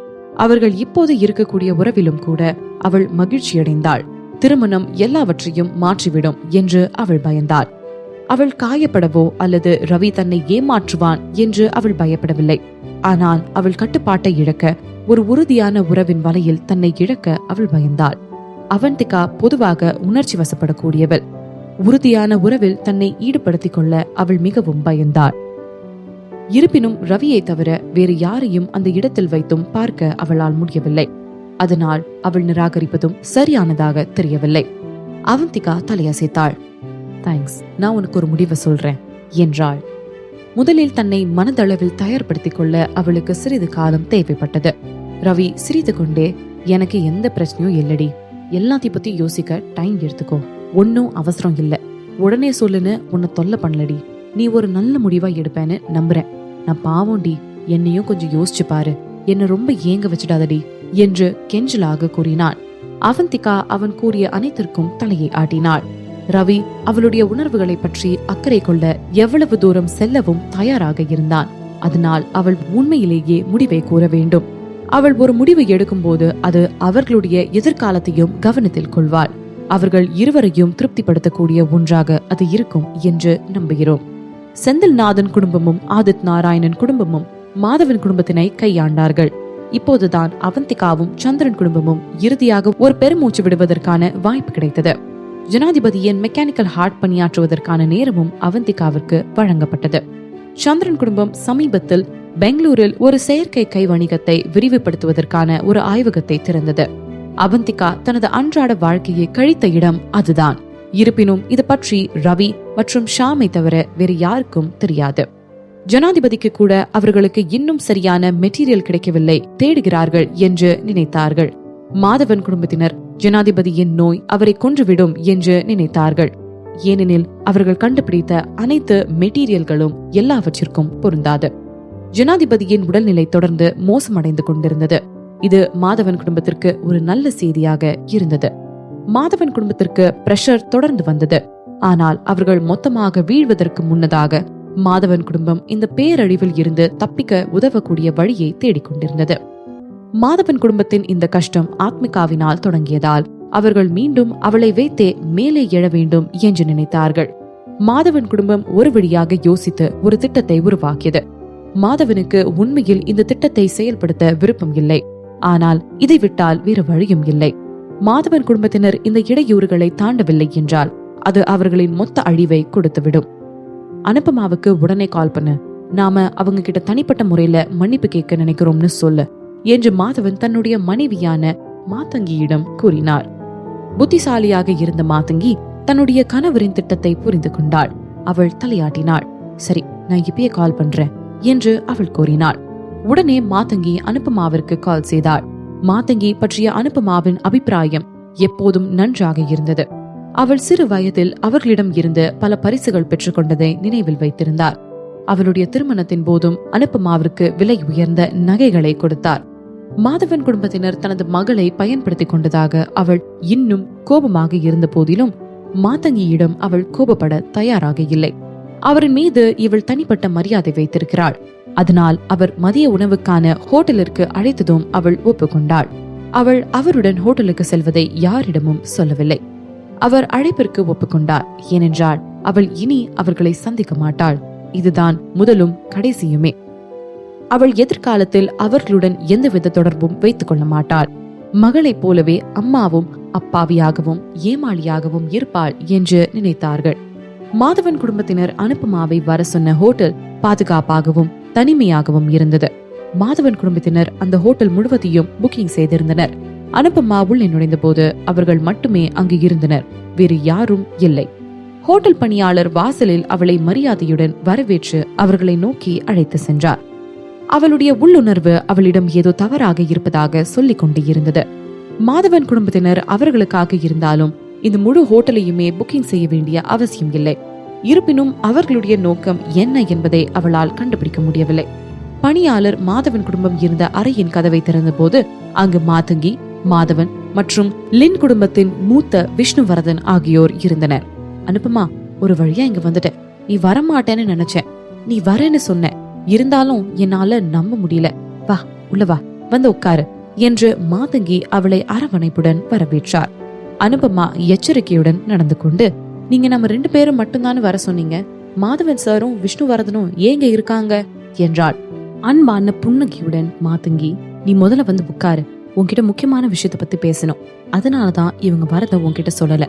அவர்கள் இப்போது இருக்கக்கூடிய உறவிலும் கூட அவள் மகிழ்ச்சியடைந்தாள். திருமணம் எல்லாவற்றையும் மாற்றிவிடும் என்று அவள் பயந்தாள். அவள் காயப்படவோ அல்லது ரவி தன்னை ஏமாற்றுவான் என்று அவள் பயப்படவில்லை. ஆனால் அவள் கட்டுப்பாட்டை இழக்க, ஒரு உறுதியான உறவின் வலையில் தன்னை இழக்க அவள் பயந்தாள். அவந்திகா பொதுவாக உணர்ச்சி வசப்படக்கூடியவள். உறுதியான உறவில் தன்னை ஈடுபடுத்திக் கொள்ள அவள் மிகவும் பயந்தாள். இருப்பினும் ரவியை தவிர வேறு யாரையும் அந்த இடத்தில் வைத்தும் பார்க்க அவளால் முடியவில்லை. அதனால் அவள் நிராகரிப்பதும் சரியானதாக தெரியவில்லை. அவந்திகா தலையசைத்தாள். தேங்க்ஸ், நான் உனக்கு ஒரு முடிவை சொல்றேன் என்றாள். முதலில் தன்னை மனதளவில் தயார்படுத்திக் கொள்ள அவளுக்கு சிறிது காலம் தேவைப்பட்டது. ரவி சிரித்து கொண்டே, எனக்கு எந்த பிரச்சனையும் இல்லடி, எல்லாத்தையும் பத்தி யோசிக்க டைம் எடுத்துக்கோ, ஒன்னும் அவசரம் இல்ல, உடனே சொல்லுன்னு உன்னை தொல்லை பண்ணலடி, நீ ஒரு நல்ல முடிவா எடுப்பேன்னு நம்புறேன். நான் பாவம்டி, என்னையும் கொஞ்சம் யோசிச்சு பாரு, என்ன ரொம்ப ஏங்க வச்சிடாதடி என்று கெஞ்சலாக கூறினான். அவந்திகா அவன் கூறிய அனைத்திற்கும் தலையை ஆட்டினாள். ரவி அவளுடைய உணர்வுகளை பற்றி அக்கறை கொள்ள எவ்வளவு தூரம் செல்லவும் தயாராக இருந்தான். அதனால் அவள் உண்மையிலேயே முடிவை கூற வேண்டும். அவள் ஒரு முடிவை எடுக்கும் போது அது அவர்களுடைய எதிர்காலத்தையும் கவனத்தில் கொள்வாள். அவர்கள் இருவரையும் திருப்திப்படுத்தக்கூடிய ஒன்றாக அது இருக்கும் என்று நம்புகிறோம். செந்தில்நாதன் குடும்பமும் ஆதித் நாராயணன் குடும்பமும் மாதவன் குடும்பத்தினை கையாண்டார்கள். இப்போதுதான் அவந்திகாவும் சந்திரன் குடும்பமும் இறுதியாக ஒரு பெருமூச்சு விடுவதற்கான வாய்ப்பு கிடைத்தது. ஜனாதிபதியின் மெக்கானிக்கல் ஹார்ட் பணியாற்றுவதற்கான நேரமும் அவந்திகாவிற்கு வழங்கப்பட்டது. சந்திரன் குடும்பம் சமீபத்தில் பெங்களூரில் ஒரு செயற்கை கை வணிகத்தை விரிவுபடுத்துவதற்கான ஒரு ஆய்வகத்தை திறந்தது. அவந்திகா தனது அன்றாட வாழ்க்கையை கழித்த இடம் அதுதான். இருப்பினும் இது பற்றி ரவி மற்றும் ஷாமை தவிர வேறு யாருக்கும் தெரியாது. ஜனாதிபதிக்கு கூட அவர்களுக்கு இன்னும் சரியான மெட்டீரியல் கிடைக்கவில்லை, தேடுகிறார்கள் என்று நினைத்தார்கள். மாதவன் குடும்பத்தினர் ஜனாதிபதியின் நோய் அவரை கொன்றுவிடும் என்று நினைத்தார்கள். ஏனெனில் அவர்கள் கண்டுபிடித்த அனைத்து மெட்டீரியல்களும் எல்லாவற்றிற்கும் பொருந்தாது. ஜனாதிபதியின் உடல்நிலை தொடர்ந்து மோசமடைந்து கொண்டிருந்தது. இது மாதவன் குடும்பத்திற்கு ஒரு நல்ல செய்தியாக இருந்தது. மாதவன் குடும்பத்திற்கு பிரஷர் தொடர்ந்து வந்தது. ஆனால் அவர்கள் மொத்தமாக வீழ்வதற்கு முன்னதாக மாதவன் குடும்பம் இந்த பேரழிவில் இருந்து தப்பிக்க உதவக்கூடிய வழியை தேடிக்கொண்டிருந்தது. மாதவன் குடும்பத்தின் இந்த கஷ்டம் ஆத்மிகாவினால் தொடங்கியதால் அவர்கள் மீண்டும் அவளை வைத்தே மேலே எழ வேண்டும் என்று நினைத்தார்கள். மாதவன் குடும்பம் ஒரு வழியாக யோசித்து ஒரு திட்டத்தை உருவாக்கியது. மாதவனுக்கு உண்மையில் இந்த திட்டத்தை செயல்படுத்த விருப்பம் இல்லை. ஆனால் இதை விட்டால் வேறு வழியும் இல்லை. மாதவன் குடும்பத்தினர் இந்த இடையூறுகளை தாண்டவில்லை என்றால் அது அவர்களின் மொத்த அழிவை கொடுத்துவிடும். அனுபமாவுக்கு உடனே கால் பண்ணு, நாம அவங்க கிட்ட தனிப்பட்ட முறையில மன்னிப்பு கேட்க நினைக்கிறோம்னு சொல்லு என்று மாதவன் தன்னுடைய மனைவியான மாதங்கியிடம் கூறினார். புத்திசாலியாக இருந்த மாதங்கி தன்னுடைய கணவரின் திட்டத்தை புரிந்து கொண்டாள். அவள் தலையாட்டினாள். சரி, நான் இப்பயே கால் பண்றேன் என்று அவள் கூறினாள். உடனே மாதங்கி அனுபமாவிற்கு கால் செய்தாள். மாதங்கி பற்றிய அனுபமாவின் அபிப்பிராயம் எப்போதும் நன்றாக இருந்தது. அவள் சிறு வயதில் அவர்களிடம் இருந்து பல பரிசுகள் பெற்றுக் கொண்டதை நினைவில் வைத்திருந்தார். அவளுடைய திருமணத்தின் போதும் அனுபமாவிற்கு விலை உயர்ந்த நகைகளை கொடுத்தார். மாதவன் குடும்பத்தினர் தனது மகளை பயன்படுத்திக் கொண்டதாக அவள் இன்னும் கோபமாக இருந்த போதிலும் மாதங்கியிடம் அவள் கோபப்பட தயாராக இல்லை. அவரின் மீது இவள் தனிப்பட்ட மரியாதை வைத்திருக்கிறாள். அதனால் அவர் மதிய உணவுக்கான ஹோட்டலிற்கு அழைத்ததும் அவள் ஒப்புக்கொண்டாள். அவள் அவருடன் ஹோட்டலுக்கு செல்வதை யாரிடமும் சொல்லவில்லை. அவர் அழைப்பிற்கு ஒப்புக்கொண்டார். ஏனென்றால் அவள் இனி அவர்களை சந்திக்க மாட்டாள். இதுதான் முதலும் கடைசியுமே. அவள் எதிர்காலத்தில் அவர்களுடன் எந்தவித தொடர்பும் வைத்துக் கொள்ள மாட்டாள். மகளைப் போலவே அம்மாவும் அப்பாவியாகவும் ஏமாளியாகவும் இருப்பாள் என்று நினைத்தார்கள். மாதவன் குடும்பத்தினர் அனுபமாவை வர சொன்ன ஹோட்டல் பாதுகாப்பாகவும் தனிமையாகவும் இருந்தது. மாதவன் குடும்பத்தினர் அந்த ஹோட்டல் முழுவதையும் புக்கிங் செய்திருந்தனர். அனுபமா உள்ளே நுழைந்த போது அவர்கள் மட்டுமே அங்கு இருந்தனர், வேறு யாரும் இல்லை. ஹோட்டல் பணியாளர் வாசலில் அவளை மரியாதையுடன் வரவேற்று அவர்களை நோக்கி அழைத்து சென்றார். அவளுடைய உள்ளுணர்வு அவளிடம் ஏதோ தவறாக இருப்பதாக சொல்லிக் கொண்டு இருந்தது. மாதவன் குடும்பத்தினர் அவர்களுக்காக இருந்தாலும் இந்த முழு ஹோட்டலையுமே புக்கிங் செய்ய வேண்டிய அவசியம் இல்லை. இருப்பினும் அவர்களுடைய நோக்கம் என்ன என்பதை அவளால் கண்டுபிடிக்க முடியவில்லை. பணியாளர் மாதவன் குடும்பம் இருந்த அறையின் கதவை திறந்த போது அங்கு மாதங்கி, மாதவன் மற்றும் லின் குடும்பத்தின் மூத்த விஷ்ணுவர்தன் ஆகியோர் இருந்தனர். அனுபமா, ஒரு வழியா இங்க வந்துட்ட. நீ வரமாட்டேன்னு நினைச்சேன், நீ வரேன்னு சொன்ன, இருந்தாலும் என்னால நம்ப முடியல. வா, உள்ள வா, வந்து உட்காரு என்று மாதங்கி அவளை அரவணைப்புடன் வரவேற்றார். அனுபமா எச்சரிக்கையுடன் நடந்து கொண்டு, நீங்க நம்ம 2 பேரும் மட்டும்தான் வர சொன்னீங்க, மாதவன் சாரும் விஷ்ணுவர்தனும் ஏங்க இருக்காங்க என்றாள். அன்பான புன்னகையுடன் மாதங்கி, நீ முதல்ல வந்து உட்காரு, உன்கிட்ட முக்கியமான விஷயத்த பத்தி பேசணும். அதனாலதான் இவங்க வரத உன்கிட்ட சொல்லல.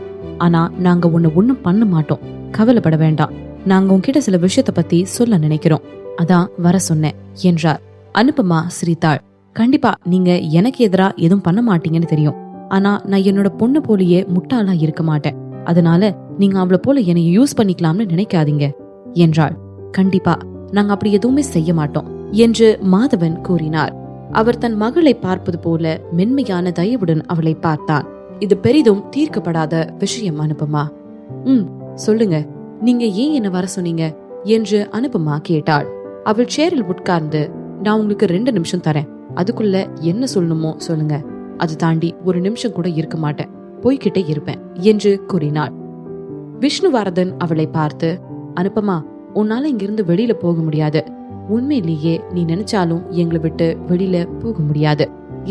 ஆனா நாங்க ஒண்ணும் பண்ண மாட்டோம், கவலைப்பட வேண்டாம். நாங்க உன்கிட்ட சில விஷயத்த பத்தி சொல்ல நினைக்கிறோம், அதான் வர சொன்னேன் என்றார். அனுபமா சிரித்தாள். கண்டிப்பா நீங்க எனக்கு எதிரா எதுவும் பண்ண மாட்டீங்கன்னு தெரியும். ஆனா நான் என்னோட பொண்ணு போலயே முட்டாளா இருக்க மாட்டேன். அதனால நீங்க அவளை போல என்னை யூஸ் பண்ணிக்கலாம்னு நினைக்காதீங்க என்றாள். கண்டிப்பா நாங்க அப்படி எதுவுமே செய்ய மாட்டோம் என்று மாதவன் கூறினார். அவர் தன் மகளை பார்ப்பது போல மென்மையான தயவுடன் அவளை பார்த்தான். இது பெரிதும் தீர்க்கப்படாத விஷயம் அனுபமா. சொல்லுங்க, நீங்க ஏன் என்ன வர சொன்னீங்க என்று அனுபமா கேட்டாள். அவள் சேரில் உட்கார்ந்து, நான் உங்களுக்கு 2 நிமிஷம் தரேன், அதுக்குள்ள என்ன சொல்லணுமோ சொல்லுங்க, அது தாண்டி 1 நிமிஷம் கூட இருக்க மாட்டேன், போய்கிட்டே இருப்பேன் என்று கூறினாள். விஷ்ணுவர்தன் அவளை பார்த்து, அனுபமா, உன்னால இங்கிருந்து வெளியில போக முடியாது. உண்மையிலேயே நீ நினைச்சாலும் எங்களை விட்டு வெளியில போக முடியாது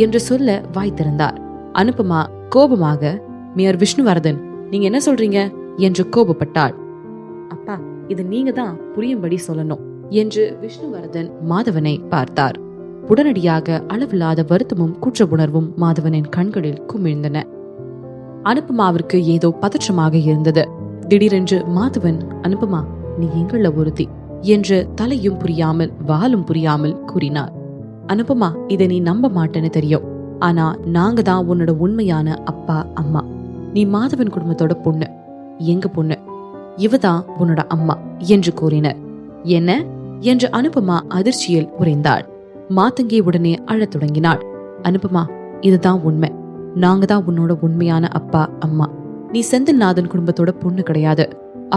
என்று சொல்ல வாய் திறந்தார். அனுபமா கோபமாக, மியர் விஷ்ணுவர்தன், நீங்க என்ன சொல்றீங்க என்று கோபப்பட்டாள். அப்பா, இது நீங்க தான் புரியும்படி சொல்லணும் என்று விஷ்ணுவர்தன் மாதவனை பார்த்தார். உடனடியாக அளவில்லாத வருத்தமும் குற்ற உணர்வும் மாதவனின் கண்களில் குமிழ்ந்தன. அனுபமாவிற்கு ஏதோ பதற்றமாக இருந்தது. திடீரென்று மாதவன், அனுபமா, நீ எங்கள ஒருத்தி என்று தலையும் புரியாமல் வாலும் புரியாமல் கூறினார். அனுபமா, இதை நீ நம்ப மாட்டேன்னு தெரியும். ஆனா நாங்க தான் உன்னோட உண்மையான அப்பா அம்மா. நீ மாதவன் குடும்பத்தோட பொண்ணு, எங்க பொண்ணு, இவதான் உன்னோட அம்மா என்று கூறினர். என்ன என்று அனுபமா அதிர்ச்சியில் உறைந்தாள். மாதங்கி உடனே அழத் தொடங்கினாள். அனுபமா, இதுதான் உண்மை. நாங்க தான் உன்னோட உண்மையான அப்பா அம்மா. நீ செந்தில்நாதன் குடும்பத்தோட பொண்ணு கிடையாது.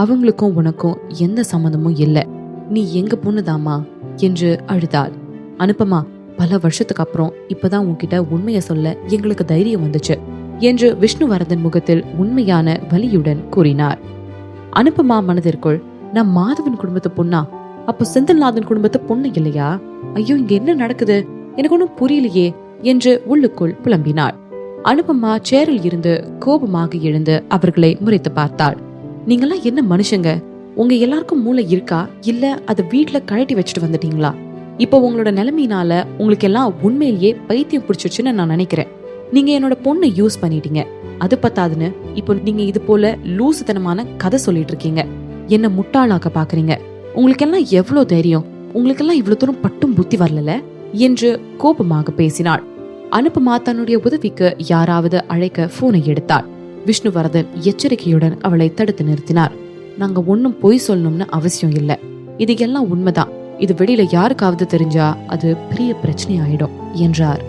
அவங்களுக்கும் உனக்கும் எந்த சம்மந்தமும் இல்ல. நீ எங்க பொண்ணுதாமா என்று அழுதாள். அனுபமா, பல வருஷத்துக்கு அப்புறம் இப்பதான் உன்கிட்ட உண்மைய சொல்ல எங்களுக்கு தைரியம் வந்துச்சு என்று விஷ்ணுவர்தன் முகத்தில் உண்மையான வலியுடன் கூறினார். அனுபமா மனதிற்குள், நான் மாதவன் குடும்பத்து பொண்ணா? அப்போ செந்தில்நாதன் குடும்பத்து பொண்ணு இல்லையா? ஐயோ, இங்க என்ன நடக்குது, எனக்கு ஒன்னும் புரியலையே என்று உள்ளுக்குள் புலம்பினாள். அனுபமா சேரில் இருந்து கோபமாக எழுந்து அவர்களை முறைத்து பார்த்தாள். நீங்கெல்லாம் என்ன மனுஷங்க? உங்க எல்லாருக்கும் மூளை இருக்கா, இல்ல அதை வீட்டுல கழட்டி வச்சுட்டு வந்துட்டீங்களா? இப்ப உங்களோட நிலைமையினால உங்களுக்கு எல்லாம் உண்மையிலேயே பைத்தியம் பிடிச்சிருச்சுன்னு நான் நினைக்கிறேன். நீங்க என்னோட பொண்ணை யூஸ் பண்ணிட்டீங்க, அது பத்தாதுன்னு இப்போ நீங்க இது போல லூசுத்தனமான கதை சொல்லிட்டு இருக்கீங்க. என்ன முட்டாளாக்க பாக்குறீங்க. உங்களுக்கெல்லாம் எவ்வளவு தைரியம்? உங்களுக்கெல்லாம் இவ்வளவு தூரம் பட்டும் புத்தி வரல என்று கோபமாக பேசினாள். அனுபமா தன்னுடைய உதவிக்கு யாராவது அழைக்க போனை எடுத்தாள். விஷ்ணுவர்தன் எச்சரிக்கையுடன் அவளை தடுத்து நிறுத்தினார். நாங்க ஒன்னும் பொய் சொல்லணும்னு அவசியம் இல்ல, இது எல்லாம் உண்மைதான். இது வெளியில யாருக்காவது தெரிஞ்சா அது பெரிய பிரச்சனை ஆயிடும் என்றார்.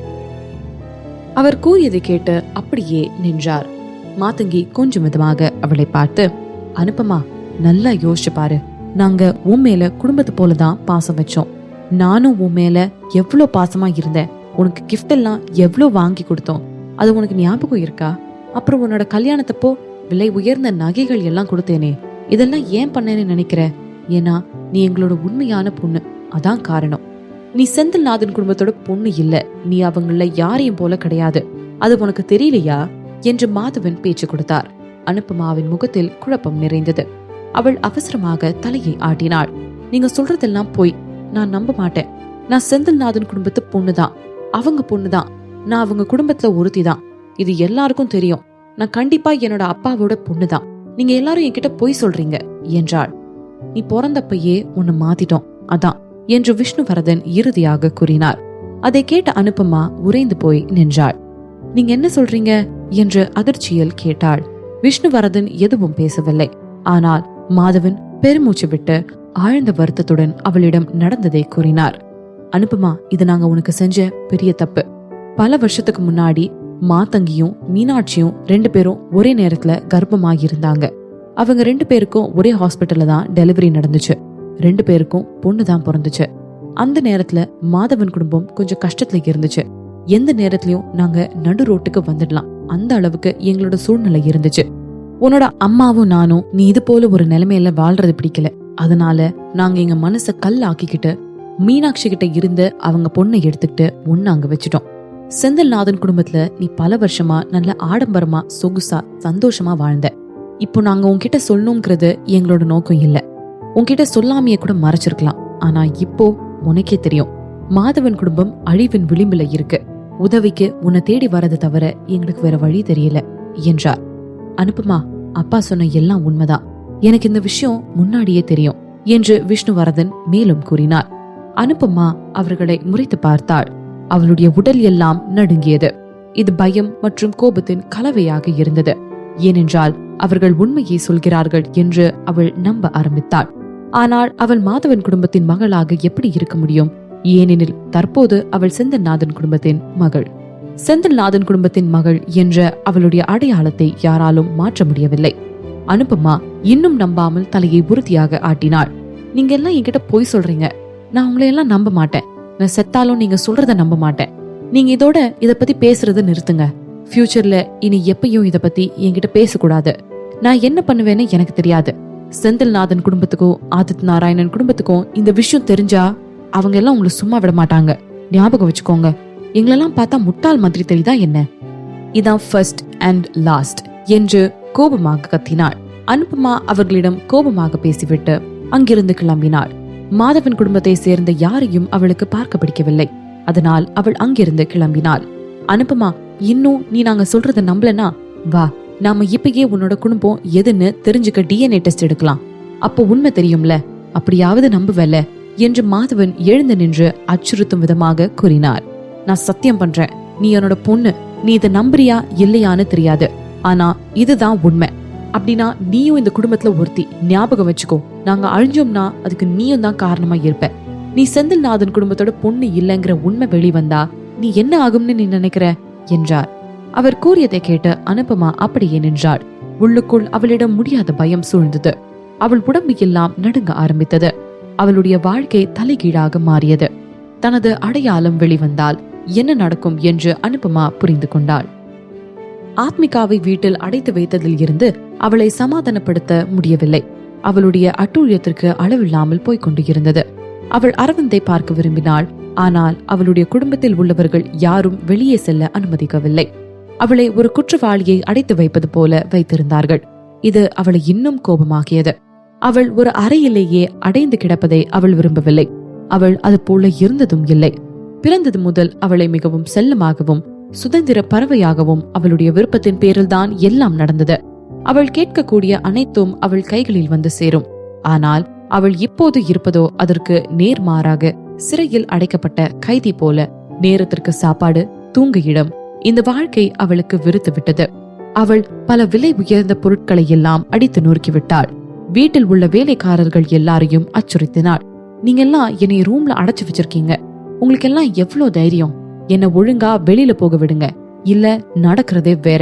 அவர் கூறியதை கேட்டு அப்படியே நின்றார். மாதங்கி கொஞ்சம் விதமாக அவளை பார்த்து, அனுபமா, நல்லா யோசிச்சு பாரு. நாங்க உன் மேல குடும்பத்து போலதான் பாசம் வச்சோம். நானும் உன் மேல எவ்வளவு பாசமா இருந்தேன். உனக்கு கிஃப்ட் எல்லாம் எவ்வளவு வாங்கி கொடுத்தோம், அது உனக்கு ஞாபகம் இருக்கா? அப்புறம் உன்னோட கல்யாணத்தப்போ விலை உயர்ந்த நகைகள் எல்லாம் கொடுத்தேனே, இதெல்லாம் ஏன் பண்ணேன்னு நினைக்கிற? ஏன்னா நீ எங்களோட உண்மையான பொண்ணு, அதான் காரணம். நீ செந்தில்நாதன் குடும்பத்தோட பொண்ணு இல்ல, நீ அவங்கள யாரையும் போல கிடையாது. அது உனக்கு தெரியலையா என்று மாதவன் பேச்சு கொடுத்தார். அனுபமாவின் முகத்தில் குழப்பம் நிறைந்தது. அவள் அவசரமாக தலையை ஆட்டினாள். நீங்க சொல்றதெல்லாம் போய், நான் நம்ப மாட்டேன். நான் செந்தில்நாதன் குடும்பத்து பொண்ணுதான், அவங்க பொண்ணுதான், நான் அவங்க குடும்பத்துல ஒருத்தி தான். இது எல்லாருக்கும் தெரியும். நான் கண்டிப்பா என்னோட அப்பாவோட பொண்ணுதான். நீங்க எல்லாரும் என்கிட்ட பொய் சொல்றீங்க என்றாள். நீ பிறந்தப்பயே உன்னை மாத்திட்டோம் அதான் என்று விஷ்ணுவர்தன் இறுதியாக கூறினார். அதை கேட்ட அனுபமா உறைந்து போய் நின்றாள். நீங்க என்ன சொல்றீங்க என்று அதிர்ச்சியில் கேட்டாள். விஷ்ணுவர்தன் எதுவும் பேசவில்லை. ஆனால் மாதவன் பெருமூச்சு விட்டு ஆழ்ந்த வருத்தத்துடன் அவளிடம் நடந்ததை கூறினார். அனுபமா, இது நாங்க உனக்கு செஞ்ச பெரிய தப்பு. பல வருஷத்துக்கு முன்னாடி மாதங்கியும் மீனாட்சியும் 2 பேரும் ஒரே நேரத்துல கர்ப்பமாகியிருந்தாங்க. அவங்க 2 பேருக்கும் ஒரே ஹாஸ்பிட்டல்ல தான் டெலிவரி நடந்துச்சு. 2 பேருக்கும் பொண்ணு தான் பிறந்துச்சு. அந்த நேரத்துல மாதவன் குடும்பம் கொஞ்சம் கஷ்டத்துல இருந்துச்சு. எந்த நேரத்திலயும் நாங்க நடு ரோட்டுக்கு வந்துடலாம், அந்த அளவுக்கு எங்களோட சூழ்நிலை இருந்துச்சு. உன்னோட அம்மாவும் நானும் நீ இது போல ஒரு நிலைமையில வாழ்றது பிடிக்கல. அதனால நாங்க எங்க மனச கல் ஆக்கிக்கிட்டு மீனாட்சி கிட்ட இருந்து அவங்க பொண்ணை எடுத்துக்கிட்டு ஒன்னு அங்க வச்சுட்டோம். செந்தில்நாதன் குடும்பத்துல நீ பல வருஷமா நல்ல ஆடம்பரமா சொகுசா சந்தோஷமா வாழ்ந்த. இப்போ நாங்க உன்கிட்ட சொல்லணும்ங்கிறது எங்களோட நோக்கம் இல்ல. உன்கிட்ட சொல்லாமையே கூட மறைச்சிருக்கலாம். ஆனா இப்போ உனக்கே தெரியும், மாதவன் குடும்பம் அழிவின் விளிம்புல இருக்கு. உதவிக்கு உன்னை தேடி வரதை தவிர எங்களுக்கு வேற வழி தெரியல என்றார். அனுபமா, அப்பா சொன்ன எல்லாம் உண்மைதான். எனக்கு இந்த விஷயம் முன்னாடியே தெரியும் என்று விஷ்ணுவர்தன் மேலும் கூறினார். அனுபமா அவர்களை முறைத்து பார்த்தாள். அவளுடைய உடல் எல்லாம் நடுங்கியது. இது பயம் மற்றும் கோபத்தின் கலவையாக இருந்தது. ஏனென்றால் அவர்கள் உண்மையை சொல்கிறார்கள் என்று அவள் நம்ப ஆரம்பித்தாள். ஆனால் அவள் மாதவன் குடும்பத்தின் மகளாக எப்படி இருக்க முடியும்? ஏனெனில் தற்போது அவள் செந்தில்நாதன் குடும்பத்தின் மகள். செந்தில்நாதன் குடும்பத்தின் மகள் என்ற அவளுடைய அடையாளத்தை யாராலும் மாற்ற முடியவில்லை. அனுபமா இன்னும் நம்பாமல் தலையை உறுதியாக ஆட்டினாள். நீங்க எல்லாம் என்கிட்ட பொய் சொல்றீங்க. நான் உங்களை எல்லாம் நம்ப மாட்டேன். நான் செத்தாலும் நீங்க சொல்றத நம்ப மாட்டேன். நீங்க இதோட இத பத்தி பேசுறத நிறுத்துங்க. ஃபியூச்சர்ல இனி எப்பயும் இத பத்தி என்கிட்ட பேசக்கூடாது. நான் என்ன பண்ணுவேன்னு எனக்கு தெரியாது. செந்தில்நாதன் குடும்பத்துக்கும் ஆதித் நாராயணன் குடும்பத்துக்கும் இந்த விஷயம் தெரிஞ்சா அவங்க எல்லாம் உங்களை சும்மா விட மாட்டாங்க. ஞாபகம் வச்சுக்கோங்க. எங்களெல்லாம் பார்த்தா முட்டாள் மாதிரி தெரியுதா என்ன? இதான் ஃபர்ஸ்ட் அண்ட் லாஸ்ட் என்று கோபமாக கத்தினாள். அனுபமா அவர்களிடம் கோபமாக பேசிவிட்டு அங்கிருந்து கிளம்பினாள். மாதவன் குடும்பத்தை சேர்ந்த யாரையும் அவளுக்கு பார்க்க பிடிக்கவில்லை. அதனால் அவள் அங்கிருந்து கிளம்பினாள். அனுபமா, இன்னும் நீ நாங்க சொல்றத நம்பலனா வா, நாம இப்பயே உன்னோட குடும்பம் எதுன்னு தெரிஞ்சுக்க DNA டெஸ்ட் எடுக்கலாம். அப்போ உண்மை தெரியும்ல, அப்படியாவது நம்புவல்ல என்று மாதவன் எழுந்து நின்று அச்சுறுத்தும் விதமாக கூறினார். நான் சத்தியம் பண்றேன், நீ என்னோட பொண்ணு. நீ இதை நம்புறியா இல்லையான்னு தெரியாது. ஆனா இதுதான் உண்மை. அப்படின்னா நீயும் இந்த குடும்பத்துல ஒருத்தி. ஞாபகம் வச்சுக்கோ, நாங்க அழிஞ்சோம்னா அதுக்கு நீயும் தான் காரணமா இருப்ப. நீ செந்தில்நாதன் குடும்பத்தோட பொண்ணு இல்லைங்கிற உண்மை வெளிவந்தா நீ என்ன ஆகும்னு நீ நினைக்கிற என்றார். அவர் கூறியதை கேட்டு அனுபமா அப்படியே நின்றாள். உள்ளுக்குள் அவளிடம் முடியாத பயம் சூழ்ந்தது. அவள் உடம்பு எல்லாம் நடுங்க ஆரம்பித்தது. அவளுடைய வாழ்க்கை தலைகீழாக மாறியது. தனது அடையாளம் வெளிவந்தால் என்ன நடக்கும் என்று அனுபமா புரிந்து கொண்டாள். ஆத்மிகாவை வீட்டில் அடைத்து வைத்ததில் இருந்து அவளை சமாதானப்படுத்த முடியவில்லை. அவளுடைய அட்டூழியத்திற்கு அளவில்லாமல் போய்கொண்டு இருந்தது. அவள் அரவிந்தை பார்க்க விரும்பினாள். ஆனால் அவளுடைய குடும்பத்தில் உள்ளவர்கள் யாரும் வெளியே செல்ல அனுமதிக்கவில்லை. அவளை ஒரு குற்றவாளியை அடைத்து வைப்பது போல வைத்திருந்தார்கள். இது அவளை இன்னும் கோபமாகியது. அவள் ஒரு அறையிலேயே அடைந்து கிடப்பதை அவள் விரும்பவில்லை. அவள் அது போல இருந்ததும் இல்லை. பிறந்தது முதல் அவளை மிகவும் செல்லமாகவும் சுதந்திர பறவையாகவும் அவளுடைய விருப்பத்தின் பேரில் தான் எல்லாம் நடந்தது. அவள் கேட்கக்கூடிய அனைத்தும் அவள் கைகளில் வந்து சேரும். ஆனால் அவள் இப்போது இருப்பதோ அதற்கு நேர்மாறாக சிறையில் அடைக்கப்பட்ட கைதி போல. நேரத்திற்கு சாப்பாடு, தூங்க இடம், இந்த வாழ்க்கை அவளுக்கு வெறுத்து விட்டது. அவள் பல விலை உயர்ந்த பொருட்களை எல்லாம் அடித்து நொறுக்கிவிட்டாள். வீட்டில் உள்ள வேலைக்காரர்கள் எல்லாரையும் அச்சுறுத்தினாள். நீங்க எல்லாம் என்னை ரூம்ல அடைச்சு வச்சிருக்கீங்க. உங்களுக்கு எல்லாம் எவ்வளவு தைரியம்? என்ன ஒழுங்கா வெளியில போக விடுங்க, இல்ல நடக்கிறதே வேற.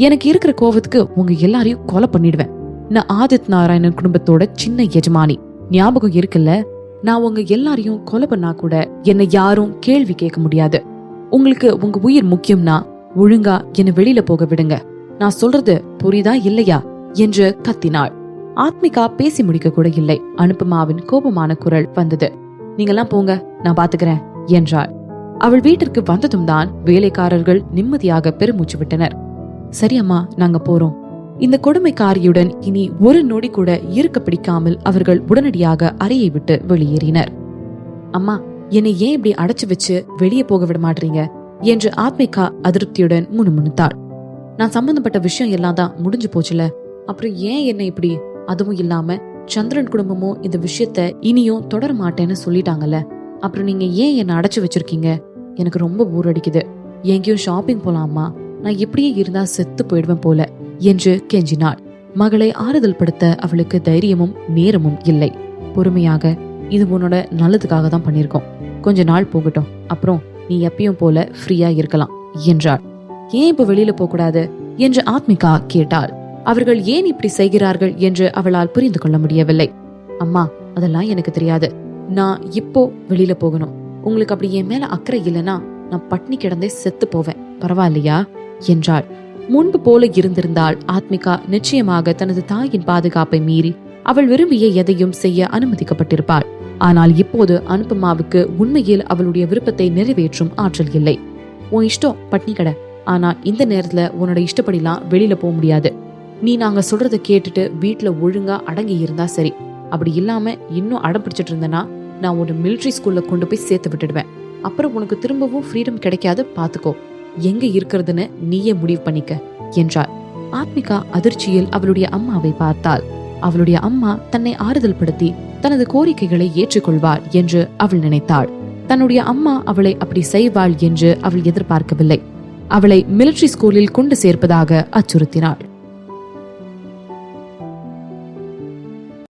எனக்கு இருக்கிற கோவத்துக்கு உங்க எல்லாரையும் கொலை பண்ணிடுவேன். நான் ஆதித் நாராயணன் குடும்பத்தோட சின்ன எஜமானி, ஞாபகம் இருக்குல்ல? நான் உங்க எல்லாரையும் கொலை பண்ணா கூட என்னை யாரும் கேள்வி கேட்க முடியாது. உங்களுக்கு உங்க உயிர் முக்கியம்னா ஒழுங்கா என்ன வெளியில போக விடுங்க. நான் சொல்றது புரியுதா இல்லையா என்று கத்தினாள். ஆத்மிகா பேசி முடிக்க கூட இல்லை. அனுபமாவின் கோபமான குரல் வந்தது. நீங்கெல்லாம் போங்க, நான் பாத்துக்கிறேன் என்றாள். அவள் வீட்டிற்கு வந்ததும் தான் வேலைக்காரர்கள் நிம்மதியாக பெருமூச்சு விட்டனர். சரியம்மா, நாங்க போறோம். இந்த கொடுமைக்காரியுடன் இனி ஒரு நொடி கூட இருக்க பிடிக்காமல் அவர்கள் உடனடியாக அறையை விட்டு வெளியேறினர். அம்மா, என்னை ஏன் இப்படி அடைச்சு வச்சு வெளியே போக விட மாட்டீங்க என்று ஆத்மிகா அதிருப்தியுடன் முணுமுணுத்தாள். நான் சம்பந்தப்பட்ட விஷயம் எல்லாம் தான் முடிஞ்சு போச்சுல, அப்புறம் ஏன் என்ன இப்படி? அதுவும் இல்லாம சந்திரன் குடும்பமும் இந்த விஷயத்த இனியும் தொடர மாட்டேன்னு சொல்லிட்டாங்கல்ல. அப்புறம் நீங்க ஏன் என்ன அடைச்சு வச்சிருக்கீங்க? எனக்கு ரொம்ப போர் அடிக்குது. எங்கேயும் ஷாப்பிங் போலாமா? நான் இப்படியே இருந்தா செத்து போயிடுவேன் போல என்று கெஞ்சினாள். மகளை ஆறுதல் படுத்த அவளுக்கு தைரியமும் நேரமும் இல்லை. பொறுமையாக, இது உன்னோட நல்லதுக்காக தான் பண்ணிருக்கோம், கொஞ்ச நாள் போகட்டும், அப்புறம் நீ எப்பயும் போல ஃப்ரீயா இருக்கலாம் என்றாள். ஏன் இப்ப வெளியில போக கூடாது என்று ஆத்மிகா கேட்டாள். அவர்கள் ஏன் இப்படி செய்கிறார்கள் என்று அவளால் புரிந்து கொள்ள முடியவில்லை. அம்மா, அதெல்லாம் எனக்கு தெரியாது. நான் இப்போ வெளியில போகணும். உங்களுக்கு அப்படி என் மேல அக்கறை இல்லைன்னா நான் பட்னி கிடந்தே செத்து போவேன், பரவாயில்லையா என்றாள். முன்பு போல இருந்திருந்தால் ஆத்மிகா நிச்சயமாக தனது தாயின் பாதுகாப்பை மீறி அவள் விரும்பிய எதையும் செய்ய அனுமதிக்கப்பட்டிருப்பாள். ஆனால் இப்போது அனுபமாவுக்கு உண்மையில் அவளுடைய விருப்பத்தை நிறைவேற்றும் ஆற்றல் இல்லை. உன் இஷ்டம் பட்னி கடை, ஆனா இந்த நேரத்துல உன்னோட இஷ்டப்படிலாம் வெளியில போக முடியாது. நீ நாங்க சொல்றத கேட்டுட்டு வீட்டுல ஒழுங்கா அடங்கி இருந்தா சரி. அப்படி இல்லாம இன்னும் அடம் பிடிச்சிட்டு இருந்தனா நான் ஒரு மிலிட்டரி ஸ்கூல்ல கொண்டு போய் சேர்த்து விட்டுடுவேன். அப்புறம் உனக்கு திரும்பவும் ஃப்ரீடம் கிடைக்காது, பாத்துக்கோ. எங்க இருக்கிறதுன்னு நீயே முடிவு பண்ணிக்க என்றாள். ஆத்மிகா அதிர்ச்சியில் அவளுடைய அம்மாவை பார்த்தாள். அவளுடைய அம்மா தன்னை ஆறுதல் படுத்தி தனது கோரிக்கைகளை ஏற்றுக்கொள்வாள் என்று அவள் நினைத்தாள். தன்னுடைய அம்மா அவளை அப்படி செய்வாள் என்று அவள் எதிர்பார்க்கவில்லை. அவளை மிலிட்டரி ஸ்கூலில் கொண்டு சேர்ப்பதாக அச்சுறுத்தினாள்.